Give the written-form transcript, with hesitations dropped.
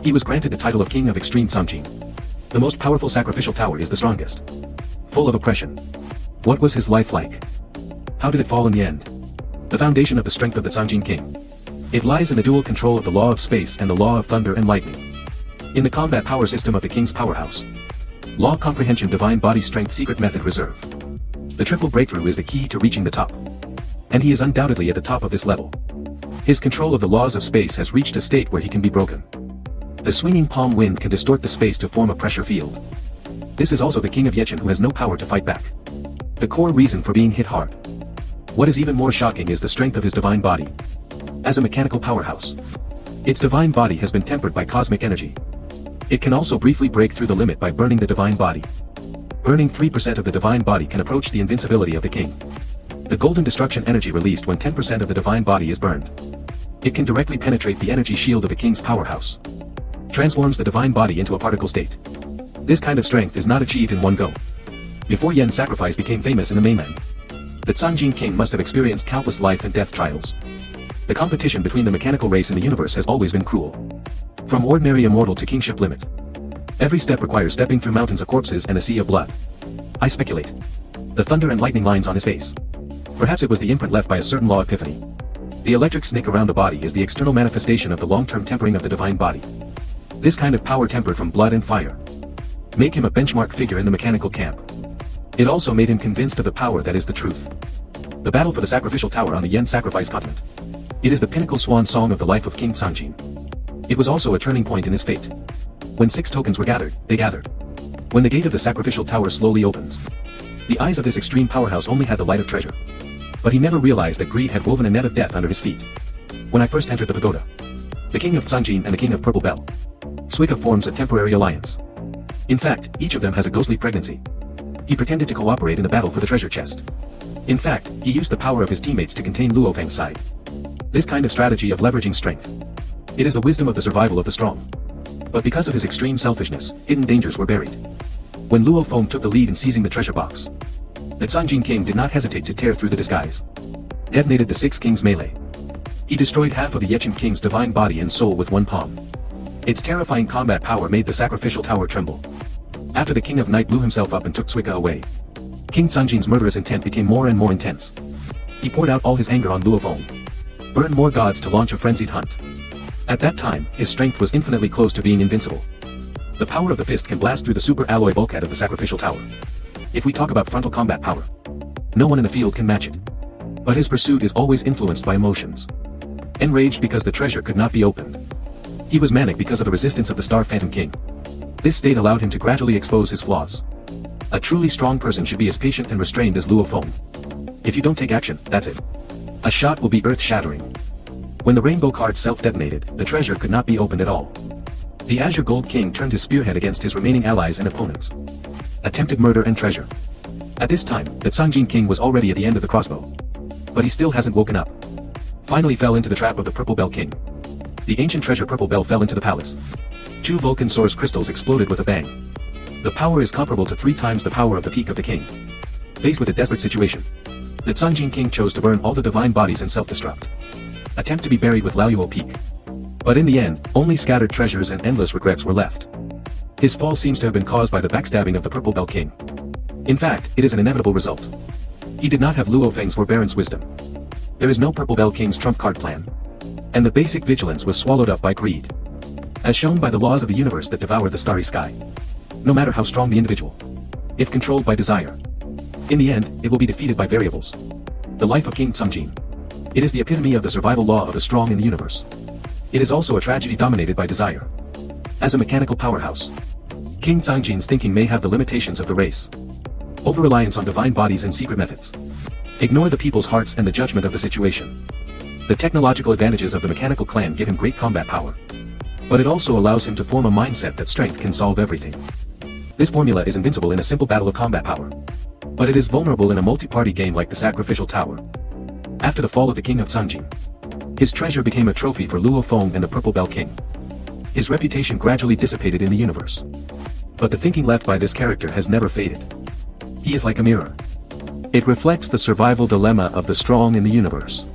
He was granted the title of King of Extreme Cangjin. The most powerful sacrificial tower is the strongest. Full of oppression. What was his life like? How did it fall in the end? The foundation of the strength of the Cangjin King. It lies in the dual control of the law of space and the law of thunder and lightning. In the combat power system of the King's powerhouse. Law comprehension divine body strength secret method reserve. The triple breakthrough is the key to reaching the top. And he is undoubtedly at the top of this level. His control of the laws of space has reached a state where he can be broken. The swinging palm wind can distort the space to form a pressure field. This is also the King of Yechen who has no power to fight back. The core reason for being hit hard. What is even more shocking is the strength of his divine body. As a mechanical powerhouse, its divine body has been tempered by cosmic energy. It can also briefly break through the limit by burning the divine body. Burning 3% of the divine body can approach the invincibility of the king. The golden destruction energy released when 10% of the divine body is burned. It can directly penetrate the energy shield of the king's powerhouse. Transforms the divine body into a particle state. This kind of strength is not achieved in one go. Before Yen's sacrifice became famous in the mainland, the Cangjin King must have experienced countless life and death trials. The competition between the mechanical race in the universe has always been cruel. From ordinary immortal to kingship limit. Every step requires stepping through mountains of corpses and a sea of blood. I speculate. The thunder and lightning lines on his face. Perhaps it was the imprint left by a certain law epiphany. The electric snick around the body is the external manifestation of the long-term tempering of the divine body. This kind of power tempered from blood and fire. Make him a benchmark figure in the mechanical camp. It also made him convinced of the power that is the truth. The battle for the sacrificial tower on the Yen sacrifice continent. It is the pinnacle swan song of the life of King Cangjin. It was also a turning point in his fate. When 6 tokens were gathered, they gathered. When the gate of the sacrificial tower slowly opens. The eyes of this extreme powerhouse only had the light of treasure. But he never realized that greed had woven a net of death under his feet. When I first entered the pagoda, the King of Cangjin and the King of Purple Bell, Suika forms a temporary alliance. In fact, each of them has a ghostly pregnancy. He pretended to cooperate in the battle for the treasure chest. In fact, he used the power of his teammates to contain Luo Feng's side. This kind of strategy of leveraging strength. It is the wisdom of the survival of the strong. But because of his extreme selfishness, hidden dangers were buried. When Luo Feng took the lead in seizing the treasure box, the Cangjin King did not hesitate to tear through the disguise. Detonated the 6 kings' melee. He destroyed half of the Yechen King's divine body and soul with one palm. Its terrifying combat power made the sacrificial tower tremble. After the King of Night blew himself up and took Suika away, King Cangjin's murderous intent became more and more intense. He poured out all his anger on Luo Feng. Burned more gods to launch a frenzied hunt. At that time, his strength was infinitely close to being invincible. The power of the fist can blast through the super alloy bulkhead of the sacrificial tower. If we talk about frontal combat power, no one in the field can match it. But his pursuit is always influenced by emotions. Enraged because the treasure could not be opened. He was manic because of the resistance of the Star Phantom King. This state allowed him to gradually expose his flaws. A truly strong person should be as patient and restrained as Luo Feng. If you don't take action, that's it. A shot will be earth-shattering. When the rainbow card self-detonated, the treasure could not be opened at all. The Azure Gold King turned his spearhead against his remaining allies and opponents. Attempted murder and treasure. At this time, the Cangjin King was already at the end of the crossbow. But he still hasn't woken up. Finally fell into the trap of the Purple Bell King. The ancient treasure Purple Bell fell into the palace. 2 Vulcan source crystals exploded with a bang. The power is comparable to 3 times the power of the peak of the king. Faced with a desperate situation, the Cangjin King chose to burn all the divine bodies and self-destruct. Attempt to be buried with Laoyuo Peak. But in the end, only scattered treasures and endless regrets were left. His fall seems to have been caused by the backstabbing of the Purple Bell King. In fact, it is an inevitable result. He did not have Luo Feng's forbearance wisdom. There is no Purple Bell King's trump card plan. And the basic vigilance was swallowed up by greed. As shown by the laws of the universe that devour the starry sky. No matter how strong the individual, if controlled by desire, in the end, it will be defeated by variables. The life of King Cangjin. It is the epitome of the survival law of the strong in the universe. It is also a tragedy dominated by desire. As a mechanical powerhouse, King Cangjin's thinking may have the limitations of the race. Over-reliance on divine bodies and secret methods. Ignore the people's hearts and the judgment of the situation. The technological advantages of the mechanical clan give him great combat power. But it also allows him to form a mindset that strength can solve everything. This formula is invincible in a simple battle of combat power. But it is vulnerable in a multi-party game like the Sacrificial Tower. After the fall of the King of Cangjin, his treasure became a trophy for Luo Feng and the Purple Bell King. His reputation gradually dissipated in the universe. But the thinking left by this character has never faded. He is like a mirror. It reflects the survival dilemma of the strong in the universe.